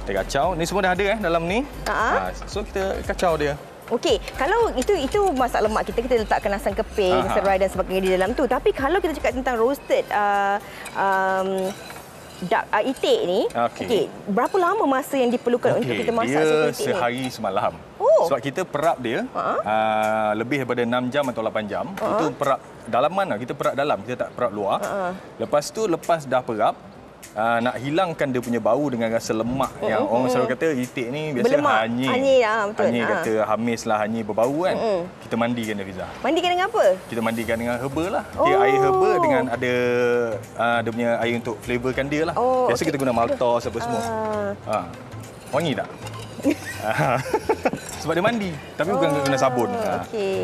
Kita kacau. Ni semua dah ada dalam ni. So kita kacau dia. Okey, kalau itu masak lemak kita letakkan asam keping, serai dan sebagainya di dalam tu. Tapi kalau kita cakap tentang roasted itik ni, berapa lama masa yang diperlukan untuk kita masak seperti itik ni? Dia sehari semalam. Sebab kita perap dia lebih daripada 6 jam atau 8 jam. Itu perap dalaman, kita perap dalam, kita tak perap luar. Lepas tu, lepas dah perap, nak hilangkan dia punya bau dengan rasa lemak yang orang selalu kata itik ni biasa hanyir. Hanyir kata hamis lah, hanyir berbau kan. Kita mandikan dia, Fiza. Mandikan dengan apa? Kita mandikan dengan herba lah. Dia air herba dengan ada dia punya air untuk flavorkan dia lah. Biasa kita guna maltos apa semua. Wangi tak? Sebab dia mandi, tapi bukan guna sabun.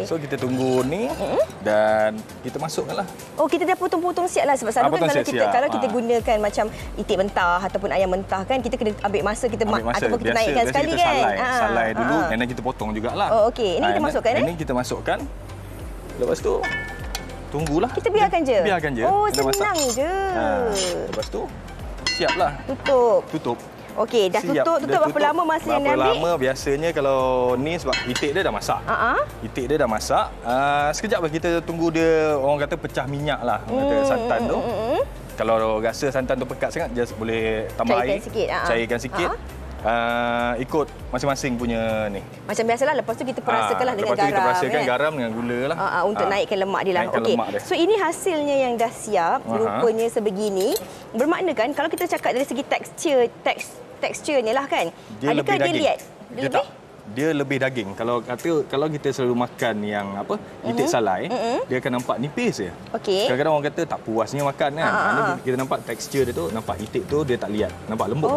So kita tunggu ni dan kita masukkanlah. Kita dah potong-potong siap lah. Sebab selalu kan kalau kita gunakan macam itik mentah ataupun ayam mentah kan, kita kena ambil masa ataupun kita naikkan sekali kan. Salai dulu dan kita potong jugalah. Ini kita masukkan Ini kita masukkan. Lepas tu tunggulah. Kita biarkan je. Senang je. Lepas tu siaplah. Tutup. Okey, dah tutup berapa lama masa yang ambil? Berapa lama biasanya kalau ni sebab itik dia dah masak. Itik dia dah masak. Sekejap lah kita tunggu dia, orang kata pecah minyak lah. Kata santan tu. Kalau rasa santan tu pekat sangat, just boleh tambah air. Cairkan sikit. Ikut masing-masing punya ni. Macam biasalah, lepas tu kita perasakanlah dengan garam. Lepas tu kita perasakan garam dengan gula lah. Untuk naikkan lemak dia lah. Okey. So ini hasilnya yang dah siap. Rupanya sebegini. Bermakna kan kalau kita cakap dari segi teksturnya lah kan. Adakah dia liat? Dia tak. dia lebih daging. Kalau kita selalu makan yang apa itik salai, dia akan nampak nipis je. Kadang-kadang orang kata tak puasnya makan kan. Kita nampak tekstur dia tu, nampak itik tu dia tak liat, nampak lembut.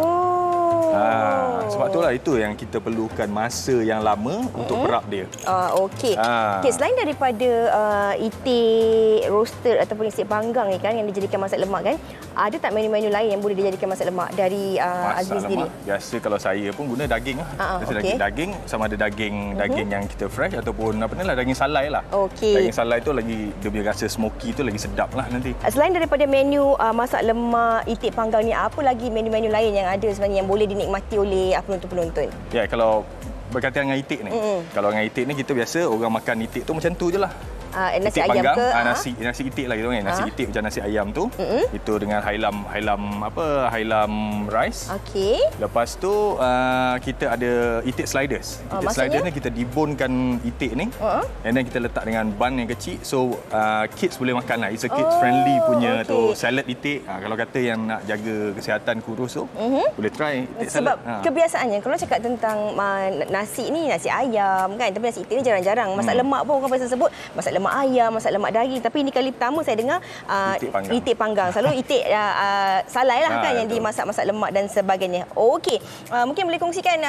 Sebab itulah itu yang kita perlukan masa yang lama untuk perap dia. Okey. Selain daripada itik roasted ataupun itik panggang ni kan yang dijadikan masak lemak kan, ada tak menu-menu lain yang boleh dijadikan masak lemak dari Azmi sendiri? Biasa kalau saya pun guna daging lah. Daging sama ada daging yang kita fresh ataupun apa ni lah, daging salai lah. Daging salai tu lagi dia punya rasa smoky tu lagi sedap lah nanti. Selain daripada menu masak lemak itik panggang ni, apa lagi menu-menu lain yang ada sebenarnya yang boleh dinikmati oleh penonton-penonton? Ya, kalau berkaitan dengan itik ni. Kalau dengan itik ni kita biasa orang makan itik tu macam tu je lah. Nasi itik ayam panggang, ke? nasi itik lah gitu kan. Nasi itik macam nasi ayam tu. Itu dengan hailam rice. Lepas tu kita ada itik sliders. Itik sliders ni kita dibonkan itik ni. And then kita letak dengan bun yang kecil. So kids boleh makan lah. It's a kids friendly punya tu salad itik. Kalau kata yang nak jaga kesihatan kurus tu, boleh try itik salad. Sebab kebiasaannya kalau cakap tentang nasi ni, nasi ayam kan, tapi nasi itik ni jarang-jarang. Masak lemak pun orang biasa sebut masak lemak ayam, masak lemak daging. Tapi ini kali pertama saya dengar itik panggang. Selalu itik salai lah kan yang dimasak-masak lemak dan sebagainya. Okey, mungkin boleh kongsikan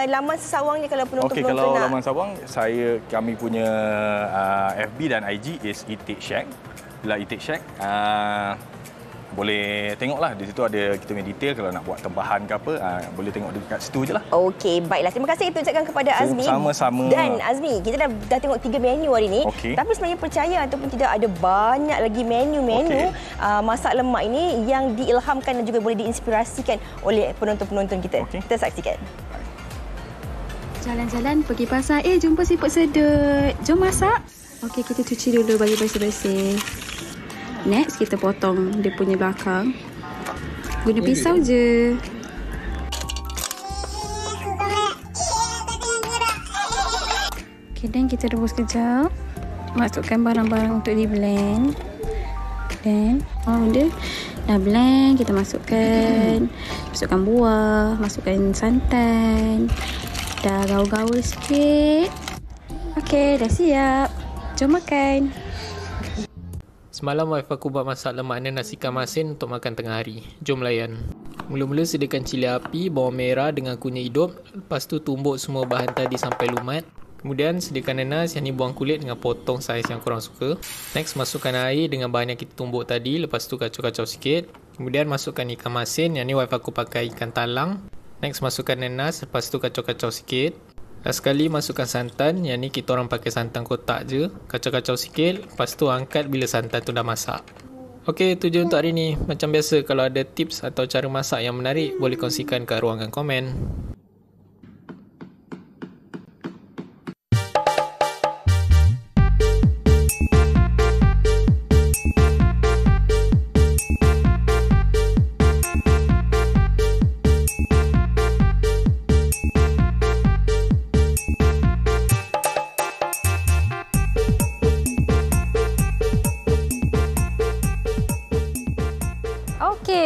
laman sesawangnya kalau penonton-penonton nak. Kalau laman sawang, kami punya FB dan IG is Itik Shack. Bila Itik Shack, boleh tengoklah di situ ada kita punya detail. Kalau nak buat tempahan ke apa, boleh tengok dekat situ je lah. Okey, baiklah. Terima kasih kita ucapkan kepada Azmi. Sama-sama. Dan Azmi, kita dah tengok 3 menu hari ni. Tapi sebenarnya percaya ataupun tidak, ada banyak lagi menu-menu masak lemak ini yang diilhamkan dan juga boleh diinspirasikan oleh penonton-penonton kita. Kita saksikan. Jalan-jalan pergi pasar. Jumpa siput sedut. Jom masak. Okey, kita cuci dulu bagi bersih-bersih. Next, kita potong dia punya belakang. Guna pisau je. Okay, dan kita rebus kejap. Masukkan barang-barang untuk di blend. Dan dia dah blend, kita masukkan buah, masukkan santan. Dah gaul-gaul sikit. Okey, dah siap. Jom makan. Semalam wife aku buat masak lemak dan nasi ikan masin untuk makan tengah hari. Jom layan. Mula-mula sediakan cili api, bawang merah dengan kunyit hidup. Lepas tu tumbuk semua bahan tadi sampai lumat. Kemudian sediakan nanas yang ni buang kulit dengan potong saiz yang korang suka. Next masukkan air dengan bahan yang kita tumbuk tadi. Lepas tu kacau-kacau sikit. Kemudian masukkan ikan masin, yang ni wife aku pakai ikan talang. Next masukkan nanas, lepas tu kacau-kacau sikit. Last sekali masukkan santan, yang ni kita orang pakai santan kotak je. Kacau-kacau sikit, lepas tu angkat bila santan tu dah masak. Okey, itu je untuk hari ni. Macam biasa, kalau ada tips atau cara masak yang menarik, boleh kongsikan kat ruangan komen.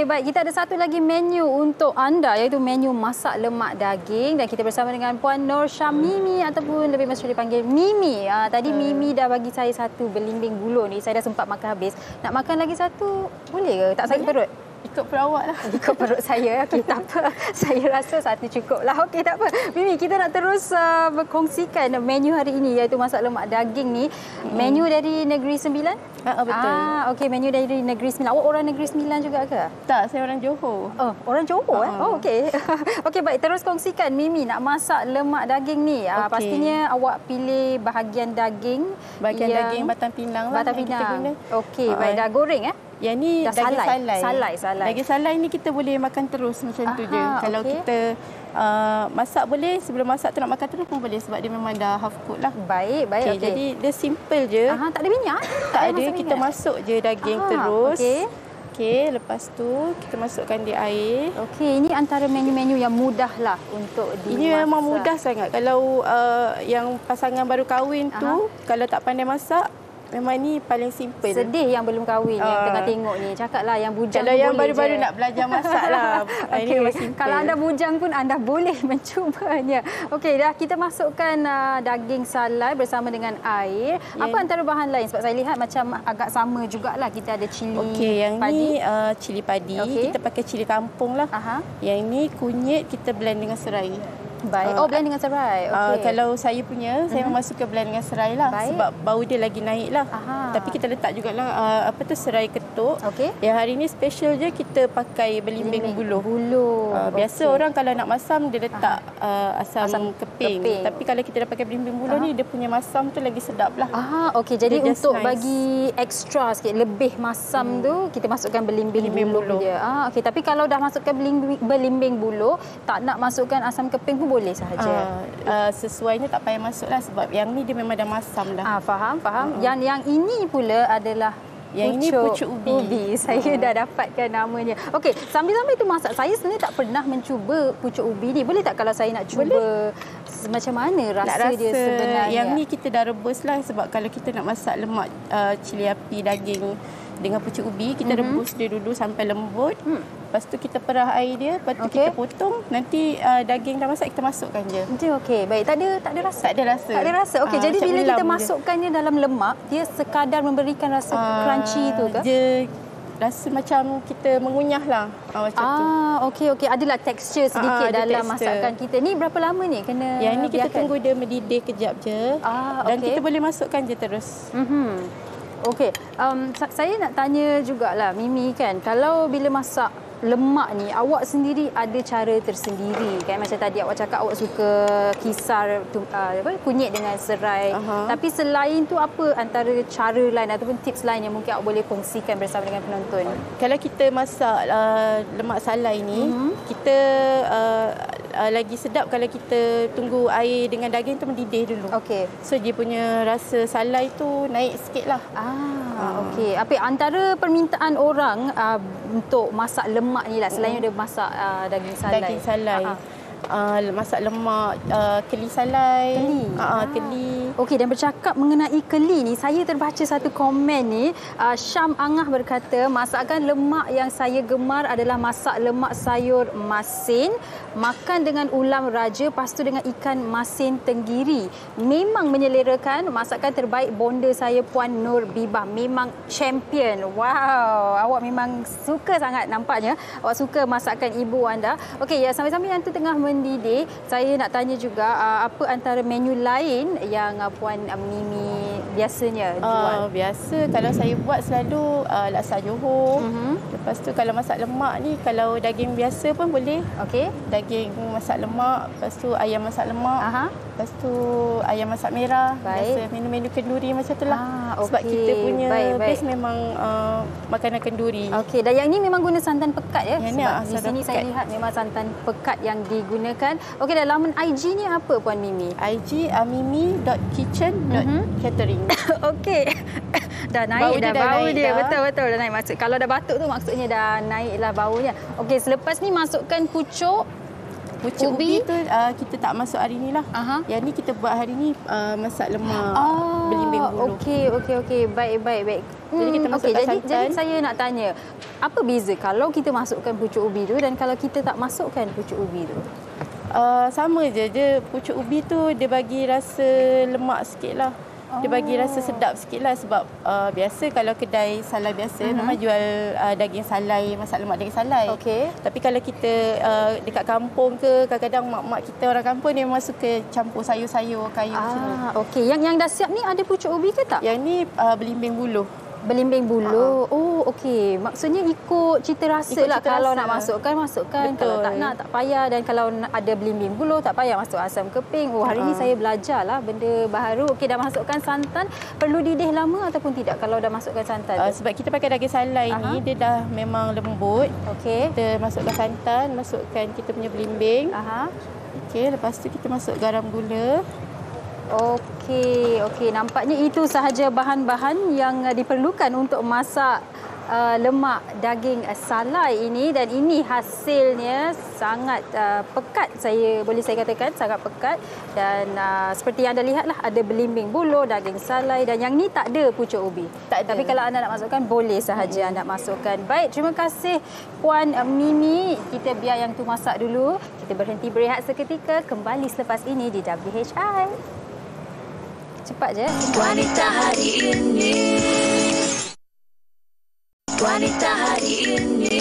Baik, kita ada satu lagi menu untuk anda, iaitu menu masak lemak daging, dan kita bersama dengan Puan Nur Syamimi ataupun lebih masyhur dipanggil Mimi. Tadi Mimi dah bagi saya satu belimbing gulung ni, saya dah sempat makan habis. Nak makan lagi satu boleh ke? Tak sakit perut? Ikut perut awak lah. Ikut perut saya. Okey, tak apa. Saya rasa satu cukup lah. Okey, tak apa. Mimi, kita nak terus berkongsikan menu hari ini, iaitu masak lemak daging ni. Menu dari Negeri Sembilan? Betul. Okey, menu dari Negeri Sembilan. Awak orang Negeri Sembilan juga ke? Tak, saya orang Johor. Oh, orang Johor Oh, okey. Okey, baik. Terus kongsikan, Mimi, nak masak lemak daging ni. Pastinya awak pilih bahagian daging. Daging batang pinang lah. Batang pinang. Okey, baik. Dah goreng Yang ni dah daging salai. Daging salai ni kita boleh makan terus macam tu je. Kalau kita masak boleh, sebelum masak tu nak makan terus pun boleh sebab dia memang dah half cook lah. Baik. Okay. Jadi dia simple je. Tak ada minyak? Tak ada, kita masuk je daging terus. Okey, lepas tu kita masukkan di air. Okey, ini antara menu-menu yang mudah lah untuk dimasak. Ini memang mudah sangat. Kalau yang pasangan baru kahwin tu, kalau tak pandai masak, Memang ni paling simple. Sedih yang belum kahwin yang tengah tengok ni. Cakaplah yang bujang. Kalau yang baru-baru nak belajar masak lah. Okay. Kalau anda bujang pun anda boleh mencubanya. Okey, dah kita masukkan daging salai bersama dengan air. Apa antara bahan lain? Sebab saya lihat macam agak sama jugalah. Kita ada cili yang padi. Ni cili padi. Kita pakai cili kampung lah. Yang ni kunyit kita blend dengan serai. Baik. Blend dengan serai. Kalau saya punya, saya memang suka blend dengan serai lah. Baik. Sebab bau dia lagi naik lah. Tapi kita letak jugalah serai ketuk. Yang hari ni special je kita pakai belimbing buluh. Biasa orang kalau nak masam dia letak asam keping. Tapi kalau kita dah pakai belimbing buluh ni, dia punya masam tu lagi sedap lah. Okey. Jadi untuk bagi extra sikit, lebih masam tu, kita masukkan belimbing buluh dia. Okey. Tapi kalau dah masukkan belimbing buluh, tak nak masukkan asam keping pun boleh sahaja. Sesuainya tak payah masuk lah sebab yang ni dia memang dah masam dah. Faham. Yang ini pula adalah ini pucuk ubi. Saya dah dapatkan namanya. Okey, sambil-sambil tu masak, saya sebenarnya tak pernah mencuba pucuk ubi ni. Boleh tak kalau saya nak cuba macam mana rasa dia sebenarnya? Yang ni kita dah rebus lah sebab kalau kita nak masak lemak cili api daging dengan pucuk ubi, kita rebus dia dulu sampai lembut. Lepas tu kita perah air dia, lepas tu kita potong. Nanti daging dah masak, kita masukkan je. Okey, baik. Tak ada rasa? Tak ada rasa. Tak ada rasa. Okey, jadi bila kita masukkannya dalam lemak, dia sekadar memberikan rasa crunchy tu ke? Dia rasa macam kita mengunyah lah. Macam tu. Okey. Adalah tekstur sedikit dalam masakan kita. Ni berapa lama ni kena Yang ni kita tunggu dia mendidih kejap je. Dan kita boleh masukkan je terus. Okey, saya nak tanya jugalah Mimi kan, kalau bila masak lemak ni, awak sendiri ada cara tersendiri kan? Macam tadi awak cakap awak suka kisar kunyit dengan serai. Tapi selain tu apa antara cara lain ataupun tips lain yang mungkin awak boleh kongsikan bersama dengan penonton? Kalau kita masak lemak salai ni, kita lagi sedap kalau kita tunggu air dengan daging tu mendidih dulu. So dia punya rasa salai tu naik sikit lah. Okey. Apa antara permintaan orang untuk masak lemak ni lah, selain ada masak daging salai? Daging salai. Masak lemak, keli salai. Keli. Okey, dan bercakap mengenai keli ni, saya terbaca satu komen ni. Syam Angah berkata, masakan lemak yang saya gemar adalah masak lemak sayur masin, makan dengan ulam raja, lepas tu dengan ikan masin tenggiri. Memang menyelerakan. Masakan terbaik bonda saya Puan Nur Bibah. Memang champion. Wow, awak memang suka sangat nampaknya. Awak suka masakan ibu anda. Okey, sambil-sambil yang tu tengah mendidih, saya nak tanya juga apa antara menu lain yang Puan Mimi biasanya jual? Biasa kalau saya buat selalu laksa Johor. Lepas tu kalau masak lemak ni, kalau daging biasa pun boleh. Daging masak lemak, lepas tu ayam masak lemak. Lepas tu ayam masak merah. Biasa menu-menu kenduri macam tu lah. Sebab kita punya base memang makanan kenduri. Okey, dan yang ni memang guna santan pekat ya? Yang sebab di sini saya lihat memang santan pekat yang digunakan. Okey, dan laman IG ni apa Puan Mimi? IG mimi.kitchen.catering. Okey. Dah naik bau dia. Betul-betul dah naik. Maksud kalau dah batuk tu maksudnya dah naiklah baunya. Okey, selepas ni masukkan pucuk ubi tu kita tak masuk hari ni lah. Yang ni kita buat hari ni masak lemak belimbing buluh. Okey. Baik. Jadi kita masukkan santan. Jadi saya nak tanya, apa beza kalau kita masukkan pucuk ubi tu dan kalau kita tak masukkan pucuk ubi tu? Sama je. Pucuk ubi tu dia bagi rasa lemak sikit lah. Dia bagi rasa sedap sikit lah sebab biasa kalau kedai salai biasa memang jual daging salai, masak lemak daging salai. Tapi kalau kita dekat kampung ke, kadang-kadang mak-mak kita orang kampung ni memang suka campur sayur-sayur kayu macam ni. Okey, yang dah siap ni ada pucuk ubi ke tak? Yang ni belimbing buluh. Belimbing buluh. Okey. Maksudnya ikut cita rasa lah. Kalau nak masukkan. Betul. Kalau tak nak, tak payah. Dan kalau ada belimbing buluh, tak payah masuk asam keping. Hari ni saya belajar lah benda baru. Okey, dah masukkan santan. Perlu didih lama ataupun tidak kalau dah masukkan santan? Sebab kita pakai daging salai ni, dia dah memang lembut. Kita masukkan santan, masukkan kita punya belimbing. Okey, lepas tu kita masuk garam gula. Okey. Nampaknya itu sahaja bahan-bahan yang diperlukan untuk masak lemak daging salai ini, dan ini hasilnya sangat pekat, boleh saya katakan sangat pekat, dan seperti yang anda lihatlah, ada belimbing buluh, daging salai, dan yang ni tak ada pucuk ubi. Tapi kalau anda nak masukkan, boleh sahaja anda masukkan. Baik, terima kasih Puan Mimi. Kita biar yang tu masak dulu. Kita berhenti berehat seketika, kembali selepas ini di WHI. Cepat je. Wanita hari ini. Wanita hari ini.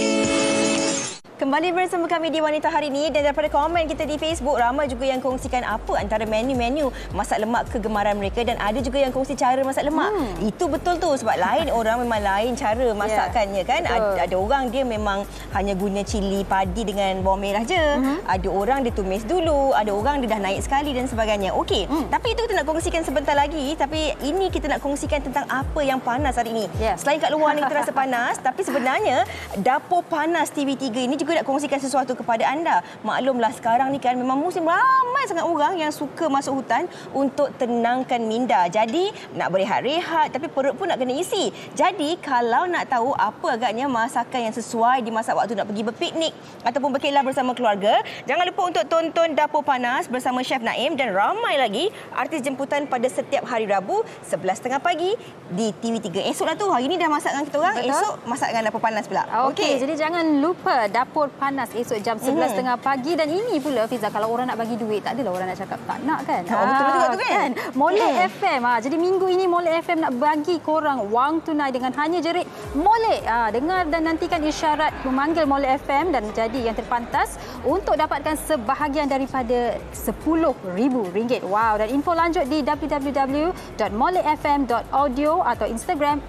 Kembali bersama kami di Wanita Hari Ini, dan daripada komen kita di Facebook, ramai juga yang kongsikan apa antara menu-menu masak lemak kegemaran mereka, dan ada juga yang kongsi cara masak lemak. Itu betul tu, sebab lain orang memang lain cara masakkannya kan. Ada orang dia memang hanya guna cili padi dengan bawang merah je. Ada orang dia tumis dulu, ada orang dia dah naik sekali dan sebagainya. Okey, tapi itu kita nak kongsikan sebentar lagi, tapi ini kita nak kongsikan tentang apa yang panas hari ini. Selain kat luar ni kita rasa panas, tapi sebenarnya Dapur Panas TV3 ini juga nak kongsikan sesuatu kepada anda. Maklumlah sekarang ni kan memang musim ramai sangat orang yang suka masuk hutan untuk tenangkan minda. Jadi nak berehat-rehat tapi perut pun nak kena isi. Jadi kalau nak tahu apa agaknya masakan yang sesuai dimasak waktu nak pergi berpiknik ataupun berkelah bersama keluarga, jangan lupa untuk tonton Dapur Panas bersama Chef Naim, dan ramai lagi artis jemputan pada setiap hari Rabu 11.30 pagi di TV3. Esoklah tu, hari ni dah masak dengan kita orang, esok masak dengan Dapur Panas pula. Okey, jadi jangan lupa Dapur Panas esok jam 11.30 pagi. Dan ini pula Fiza, kalau orang nak bagi duit, tak adalah orang nak cakap tak nak kan. Betul juga tu kan. Molek FM. Jadi minggu ini Molek FM nak bagi korang wang tunai dengan hanya jerit Molek. Dengar dan nantikan isyarat memanggil Molek FM dan jadi yang terpantas untuk dapatkan sebahagian daripada RM10,000. Wow, dan info lanjut di www.molekfm.audio atau Instagram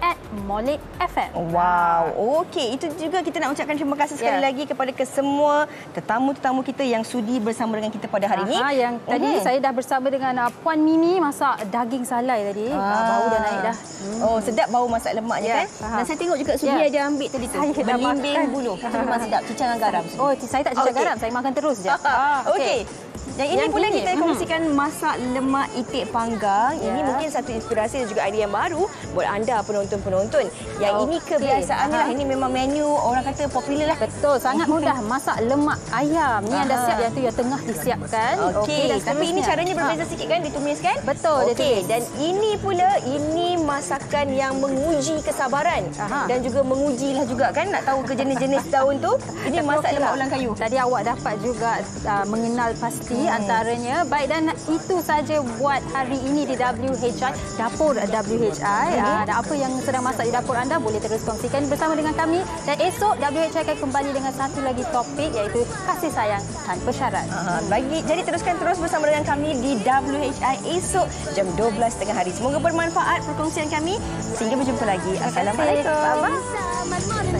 @molekfm. Wow, okey, itu juga kita nak ucapkan terima kasih sekali lagi kepada semua tetamu-tetamu kita yang sudi bersama dengan kita pada hari ini. Yang tadi saya dah bersama dengan Puan Mimi masak daging salai tadi. Bau dah naik dah. Oh, sedap bau masak lemaknya kan. Dan saya tengok juga Sudi ada ambil tadi tu. Belimbing buluh. Itu memang sedap, cicang dengan garam. Oh, saya tak cicang garam, saya makan terus je. Okey. Yang ini pula kita kongsikan masak lemak itik panggang. Ini mungkin satu inspirasi dan juga idea yang baru buat anda penonton-penonton. Yang ini kebiasaannya lah. Ini memang menu orang kata popular lah. Betul, sangat mudah. Masak lemak ayam. Ni anda siap, yang tu yang tengah disiapkan. Okey, tapi ini caranya berbeza sikit kan, ditumiskan? Betul. Okey, dan ini pula, ini masakan yang menguji kesabaran dan juga mengujilah juga kan, nak tahu ke jenis-jenis daun tu. Ini masak lemak ulang kayu. Tadi awak dapat juga mengenal pasti antaranya. Baik, dan itu saja buat hari ini di WHI, Dapur WHI. Dan apa yang sedang masak di dapur anda boleh terus kongsikan bersama dengan kami. Dan esok WHI akan kembali dengan satu lagi topik, iaitu kasih sayang tanpa syarat. Jadi teruskan terus bersama dengan kami di WHI esok jam 12.30 hari. Semoga bermanfaat perkongsian kami. Sehingga berjumpa lagi. Assalamualaikum.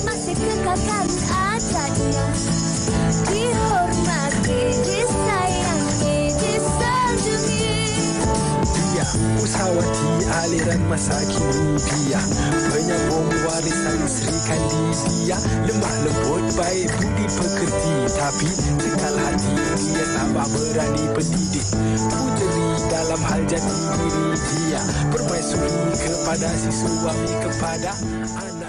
Masih kekalkan adatnya, dihormati, disayangi, disanjungi. Dia usahawati aliran masa kini, dia penyambung warisan Sri Kandidia. Lemah lembut baik budi pekerti, tapi kekal hati dia tambah berani pendidik. Pujeri dalam hal jati diri dia, permaisuri kepada si suami, kepada anak.